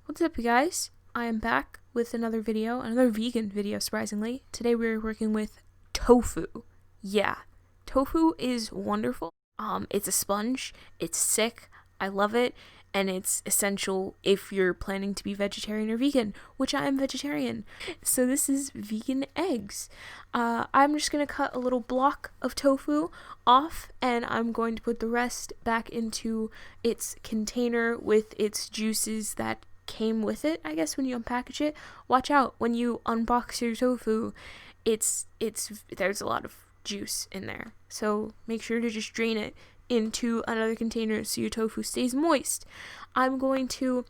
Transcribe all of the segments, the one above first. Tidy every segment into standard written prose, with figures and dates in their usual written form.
What's up, you guys? I am back with another vegan video, surprisingly. Today we're working with tofu. Yeah, tofu is wonderful. It's a sponge, it's sick, I love it, and it's essential if you're planning to be vegetarian or vegan, which I am vegetarian. So this is vegan eggs. I'm just gonna cut a little block of tofu off, and I'm going to put the rest back into its container with its juices that came with it, I guess, when you unpackage it. Watch out when you unbox your tofu. There's a lot of juice in there, so make sure to just drain it into another container so your tofu stays moist. I'm going to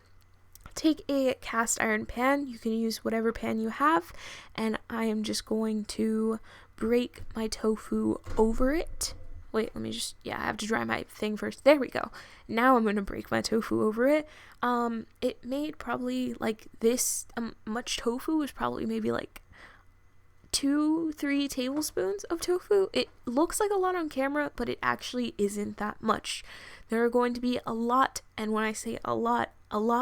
take a cast iron pan. You can use whatever pan you have, and I am just going to break my tofu over it. Wait, let me just, I have to dry my thing first. There we go. Now I'm going to break my tofu over it. It made probably like this much tofu was probably maybe like 2-3 tablespoons of tofu. It looks like a lot on camera, but it actually isn't that much. There are going to be a lot, and when I say a lot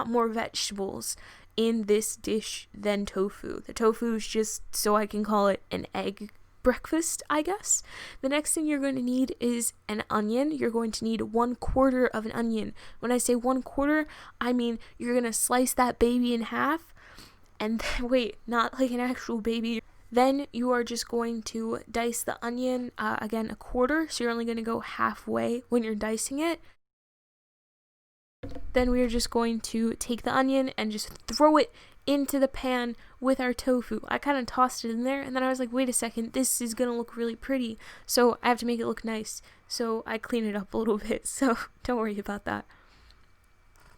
more vegetables in this dish than tofu. The tofu is just so I can call it an egg breakfast, I guess. The next thing you're going to need is an onion. You're going to need 1/4 of an onion. When I say 1/4, I mean you're going to slice that baby in half, and then, wait, not like an actual baby. Then you are just going to dice the onion, again, 1/4, so you're only going to go halfway when you're dicing it. Then we are just going to take the onion and just throw it into the pan with our tofu. I kind of tossed it in there, and then I was like, wait a second, this is going to look really pretty, so I have to make it look nice. So I clean it up a little bit, so don't worry about that.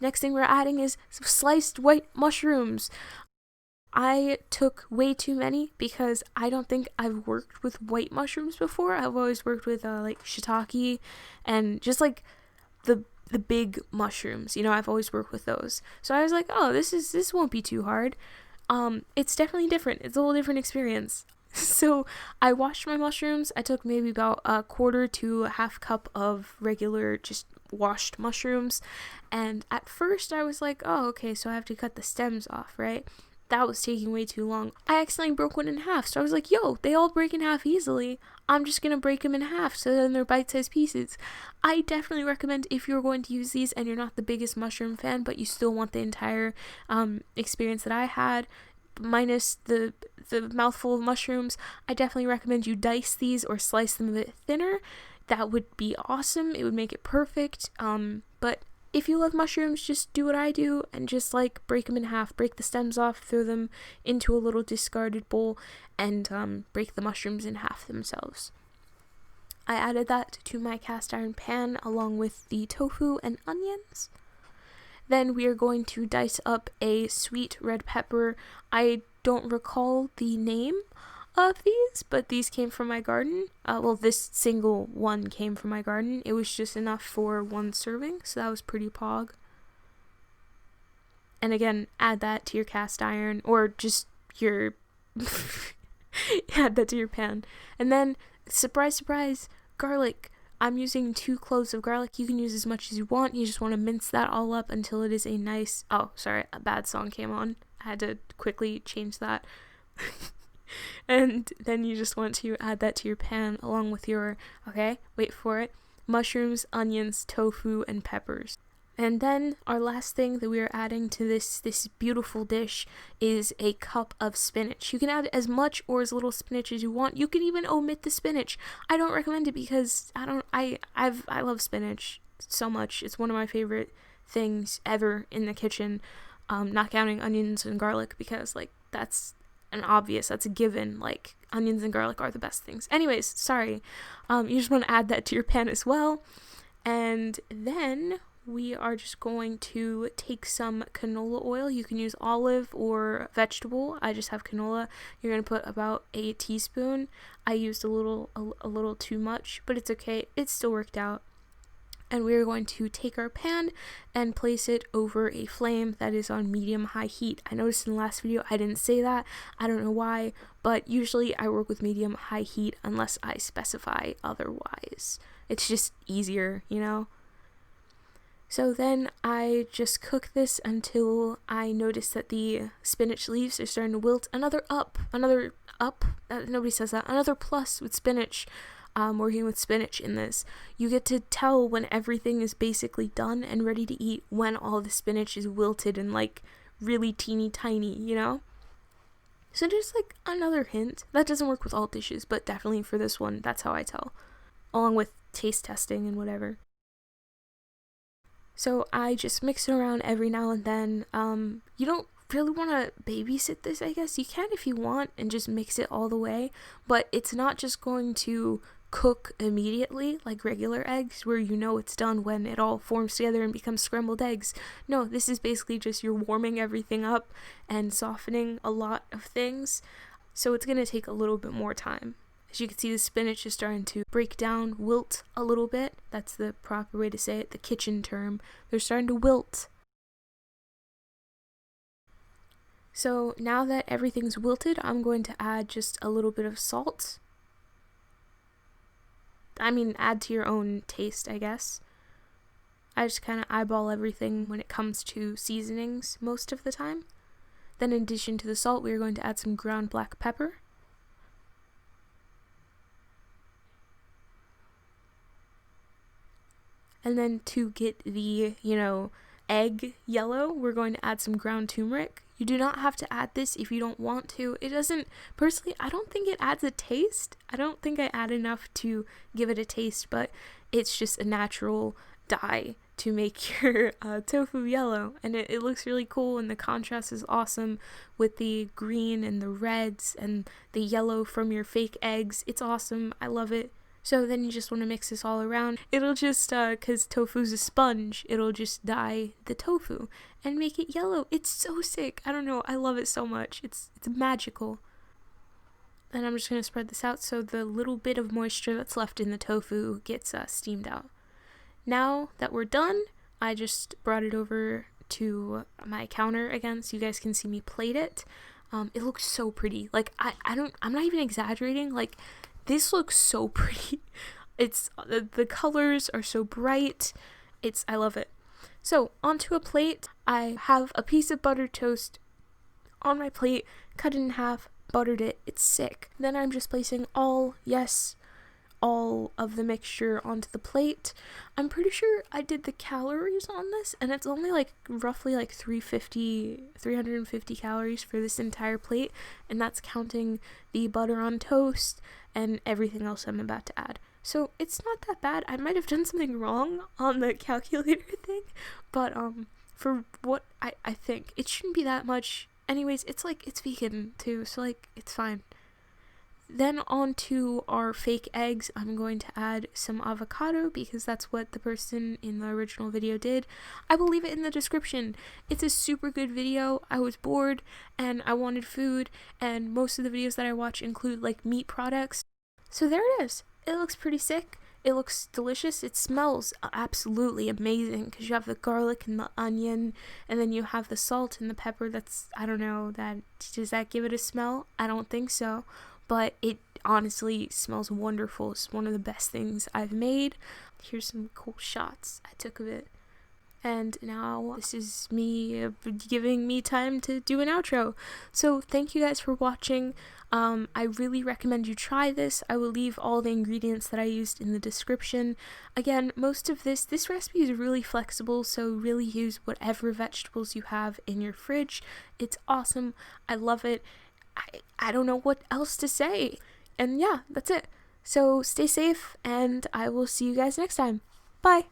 Next thing we're adding is some sliced white mushrooms. I took way too many because I don't think I've worked with white mushrooms before. I've always worked with like shiitake and just like the big mushrooms. I've always worked with those. So I was like, oh, this won't be too hard. It's definitely different. It's a whole different experience. So I washed my mushrooms. I took maybe about 1/4 to 1/2 cup of regular just washed mushrooms. And at first I was like, oh, okay, so I have to cut the stems off, right? That was taking way too long. I accidentally broke one in half, so I was like, yo, they all break in half easily. I'm just gonna break them in half so then they're bite-sized pieces. I definitely recommend, if you're going to use these and you're not the biggest mushroom fan, but you still want the entire experience that I had, minus the mouthful of mushrooms, I definitely recommend you dice these or slice them a bit thinner. That would be awesome. It would make it perfect. But if you love mushrooms, just do what I do and just like break them in half, break the stems off, throw them into a little discarded bowl, and break the mushrooms in half themselves. I added that to my cast iron pan along with the tofu and onions. Then we are going to dice up a sweet red pepper. I don't recall the name of these, but these came from my garden. This single one came from my garden. It was just enough for one serving, so that was pretty pog. And again, add that to your cast iron, or just your add that to your pan. And then, surprise, surprise, garlic. I'm using 2 cloves of garlic. You can use as much as you want. You just want to mince that all up until it is a nice... Oh, sorry, a bad song came on. I had to quickly change that. And then you just want to add that to your pan along with your, okay, wait for it, mushrooms, onions, tofu, and peppers. And then our last thing that we are adding to this beautiful dish is a cup of spinach. You can add as much or as little spinach as you want. You can even omit the spinach. I don't recommend it because I love spinach so much. It's one of my favorite things ever in the kitchen. Not counting onions and garlic, because like that's a given. Like, onions and garlic are the best things. Anyways, sorry. You just want to add that to your pan as well. And then we are just going to take some canola oil. You can use olive or vegetable. I just have canola. You're going to put about a teaspoon. I used a little too much, but it's okay. It still worked out. And we're going to take our pan and place it over a flame that is on medium-high heat. I noticed in the last video I didn't say that. I don't know why, but usually I work with medium-high heat unless I specify otherwise. It's just easier, So then I just cook this until I notice that the spinach leaves are starting to wilt. Another up, nobody says that, another plus with spinach, working with spinach in this. You get to tell when everything is basically done and ready to eat when all the spinach is wilted and like really teeny tiny, you know? So just like another hint. That doesn't work with all dishes, but definitely for this one, that's how I tell. Along with taste testing and whatever. So I just mix it around every now and then. You don't really want to babysit this, I guess. You can if you want and just mix it all the way, but it's not just going to cook immediately like regular eggs where you know it's done when it all forms together and becomes scrambled eggs. No, this is basically just you're warming everything up and softening a lot of things, so it's going to take a little bit more time. As you can see, the spinach is starting to break down, wilt a little bit. That's the proper way to say it, the kitchen term. They're starting to wilt. So now that everything's wilted, I'm going to add just a little bit of salt. I mean, add to your own taste, I guess. I just kind of eyeball everything when it comes to seasonings most of the time. Then in addition to the salt, we are going to add some ground black pepper. And then to get the, egg yellow, we're going to add some ground turmeric. You do not have to add this if you don't want to. It doesn't, personally, I don't think it adds a taste. I don't think I add enough to give it a taste, but it's just a natural dye to make your tofu yellow. And it looks really cool, and the contrast is awesome with the green and the reds and the yellow from your fake eggs. It's awesome. I love it. So then you just want to mix this all around. It'll just, because tofu's a sponge, it'll just dye the tofu and make it yellow. It's so sick. I don't know. I love it so much. It's magical. And I'm just going to spread this out so the little bit of moisture that's left in the tofu gets steamed out. Now that we're done, I just brought it over to my counter again so you guys can see me plate it. It looks so pretty. Like, I'm not even exaggerating. Like, this looks so pretty. It's the colors are so bright. I love it. So onto a plate. I have a piece of buttered toast on my plate, cut it in half, buttered it. It's sick. Then I'm just placing all of the mixture onto the plate. I'm pretty sure I did the calories on this, and it's only like roughly like 350 calories for this entire plate, and that's counting the butter on toast and everything else I'm about to add. So it's not that bad. I might have done something wrong on the calculator thing, but for what I think, it shouldn't be that much. Anyways, it's vegan too, so like it's fine. Then onto our fake eggs, I'm going to add some avocado because that's what the person in the original video did. I will leave it in the description. It's a super good video. I was bored and I wanted food, and most of the videos that I watch include like meat products. So there it is. It looks pretty sick. It looks delicious. It smells absolutely amazing because you have the garlic and the onion, and then you have the salt and the pepper. I don't know, does that give it a smell? I don't think so. But it honestly smells wonderful. It's one of the best things I've made. Here's some cool shots I took of it. And now this is me giving me time to do an outro. So thank you guys for watching. I really recommend you try this. I will leave all the ingredients that I used in the description. Again, most of this recipe is really flexible, so really use whatever vegetables you have in your fridge. It's awesome. I love it. I don't know what else to say. And yeah, that's it. So stay safe, and I will see you guys next time. Bye.